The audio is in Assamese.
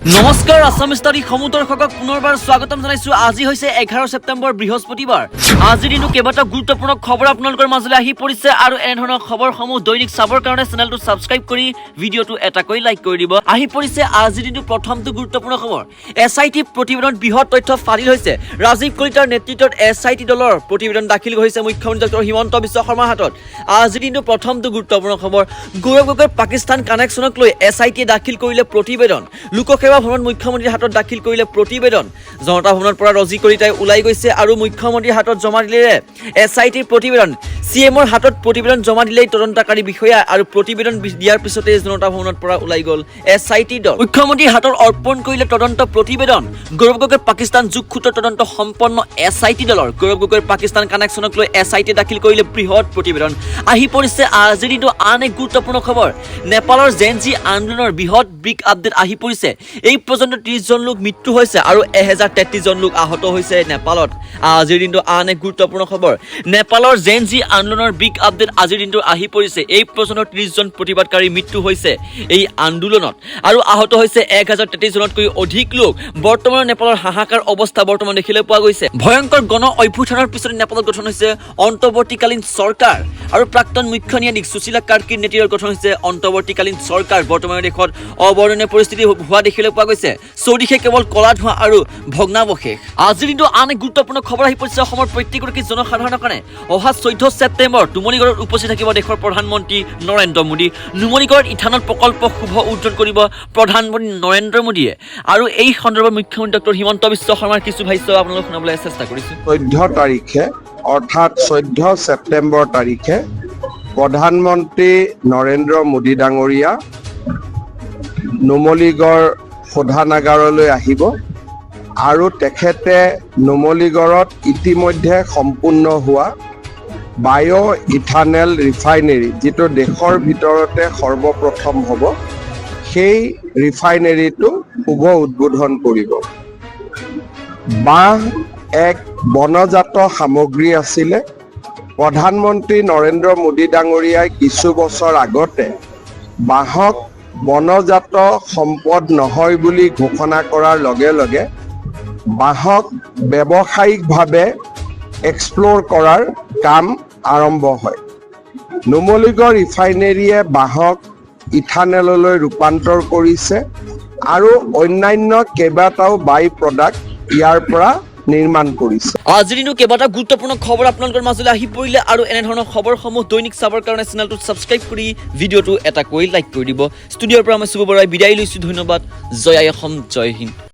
নমস্কাৰ আসাম ষ্টাডি সমুদৰ্শকক পুনৰবাৰ স্বাগতম জনাইছো। আজি হৈছে 11 ছেপ্টেম্বৰ বৃহস্পতিবাৰ। আজিৰ দিনটো কেইবাটা গুৰুত্বপূৰ্ণ খবৰ আপোনালোকৰ মাজলৈ আহি পৰিছে আৰু এনে ধৰণৰ খবৰসমূহ দৈনিক চাবৰ কাৰণে চেনেলটো ছাবস্ক্ৰাইব কৰি ভিডিঅ'টো এটাকৈ লাইক কৰি দিব। আহি পৰিছে আজিৰ দিনটো প্ৰথমটো গুৰুত্বপূৰ্ণ খবৰ। এছআইটি প্ৰতিবেদন বৃহৎ তথ্য ফাদিল হৈছে। ৰাজীৱ কলিতাৰ নেতৃত্বত এছআইটি দলৰ প্ৰতিবেদন দাখিল হৈছে মুখ্যমন্ত্ৰী ডক্টৰ হিমন্ত বিশ্ব শৰ্মাৰ হাতত। আজিৰ দিনটো প্ৰথমটো গুৰুত্বপূৰ্ণ খবৰ। গৌৰৱ গগৈৰ পাকিস্তান কানেকশ্যনক লৈ এছআইটিয়ে দাখিল কৰিলে প্ৰতিবেদন। লোকসেৱা ভৱন মুখ্যমন্ত্ৰীৰ হাতত দাখিল কৰিলে প্ৰতিবেদন। জনতা ভৱনৰ পৰা ৰজি কলিতাই ওলাই গৈছে আৰু মুখ্যমন্ত্ৰীৰ হাতত জমা দিলে এছআইটিৰ প্ৰতিবেদন। চিএমৰ হাতত প্ৰতিবেদন জমা দিলেই তদন্তকাৰী বিষয়া আৰু প্ৰতিবেদন দিয়াৰ পিছতে জনতা ভৱনৰ পৰা ওলাই গ'ল এছআইটি দল। মুখ্যমন্ত্ৰীৰ হাতত অৰ্পণ কৰিলে তদন্ত প্ৰতিবেদন। গৌৰৱ গগৈৰ পাকিস্তান যোগসূত্ৰৰ তদন্ত সম্পন্ন এছআইটি দলৰ। গৌৰৱ গগৈৰ পাকিস্তান কানেকশ্যনক লৈ এছআইটিয়ে দাখিল কৰিলে বৃহৎ প্ৰতিবেদন। আহি পৰিছে আজিৰ দিনটো আন এক গুৰুত্বপূৰ্ণ খবৰ। নেপালৰ জেনজি আন্দোলনৰ বৃহৎ বিগ আপডেট আহি পৰিছে। এই পৰ্যন্ত 30 জন লোক মৃত্যু হৈছে আৰু 1033 জন লোক আহত হৈছে নেপালত। আজিৰ দিনটো আন এক গুৰুত্বপূৰ্ণ খবৰ। নেপালৰ জেনজি আন্দোলনৰ বিগ আপডেট আজিৰ দিনটো আহি পৰিছে। এই পৰ্যন্ত 30 জন প্ৰতিবাদকাৰী মৃত্যু হৈছে এই আন্দোলনত আৰু আহত হৈছে 1033 জনতকৈ অধিক লোক। বৰ্তমানৰ নেপালৰ হাহাকাৰ অৱস্থা বৰ্তমান দেখিবলৈ পোৱা গৈছে। ভয়ংকৰ গণ অভ্যুত্থানৰ পিছত নেপালত গঠন হৈছে অন্তৱৰ্তীকালীন চৰকাৰ আৰু প্ৰাক্তন মুখ্য ন্যায়াধীশ সুশীলা কাৰ্কিৰ নেতৃত্বত গঠন হৈছে অন্তৱৰ্তীকালীন চৰকাৰ। বৰ্তমানৰ দেশত অবৰ্ণনীয় পৰিস্থিতি হোৱা দেখিবলৈ পোৱা গৈছে। চৌদিশে কেৱল কলা ধোঁৱা আৰু ভগ্নাৱশেষ। আজিৰ দিনটো আন এক গুৰুত্বপূৰ্ণ খবৰ আহি পৰিছে অসমৰ প্ৰত্যেকগৰাকী জনসাধাৰণৰ কাৰণে। অহা 14 ছেপ্টেম্বৰ নুমলীগড়ত উপস্থিত থাকিব দেশৰ প্ৰধানমন্ত্ৰী নৰেন্দ্ৰ মোদী। নুমলীগড়ত ইথানল প্ৰকল্প শুভ উদ্বোধন কৰিব প্ৰধানমন্ত্ৰী নৰেন্দ্ৰ মোদীয়ে। আৰু এই সন্দৰ্ভত মুখ্যমন্ত্ৰী ডক্টৰ হিমন্ত বিশ্ব শৰ্মাৰ কিছু ভাষ্য আপোনালোকক শুনাবলৈ চেষ্টা কৰিছো। 14 তাৰিখে অৰ্থাৎ 14 ছেপ্টেম্বৰ তাৰিখে প্ৰধানমন্ত্ৰী নৰেন্দ্ৰ মোদী ডাঙৰীয়া নুমলীগড় শোধানাগাৰলৈ আহিব আৰু তেখেতে নুমলীগড়ত ইতিমধ্যে সম্পূৰ্ণ হোৱা বায়' ইথানেল ৰিফাইনেৰী, যিটো দেশৰ ভিতৰতে সৰ্বপ্ৰথম হ'ব, সেই ৰিফাইনেৰীটো শুভ উদ্বোধন কৰিব। বাঁহ এক বনজাত সামগ্ৰী আছিলে। প্ৰধানমন্ত্ৰী নৰেন্দ্ৰ মোদী ডাঙৰীয়াই কিছু বছৰ আগতে বাঁহক বনজাত সম্পদ নহয় বুলি ঘোষণা কৰাৰ লগে লগে বাঁহক ব্যৱসায়িকভাৱে এক্সপ্ল'ৰ কৰাৰ কাম আৰম্ভ হয়। নুমলীগড় ৰিফাইনেৰীয়ে বাঁহক ইথানেললৈ ৰূপান্তৰ কৰিছে আৰু অন্যান্য কেইবাটাও বাই প্ৰডাক্ট ইয়াৰ পৰা নিৰ্মাণ কৰিছে। আজিৰ দিনটো কেইবাটা গুৰুত্বপূৰ্ণ খবৰ আপোনালোকৰ মাজলৈ আহি পৰিলে আৰু এনেধৰণৰ খবৰসমূহ দৈনিক চাবৰ কাৰণে চেনেলটো ছাবস্ক্ৰাইব কৰি ভিডিঅ'টো এটাকৈ লাইক কৰি দিব। ষ্টুডিঅ'ৰ পৰা মই শুভ বৰাই বিদায় লৈছোঁ। ধন্যবাদ। জয় অসম, জয় হিন্দ।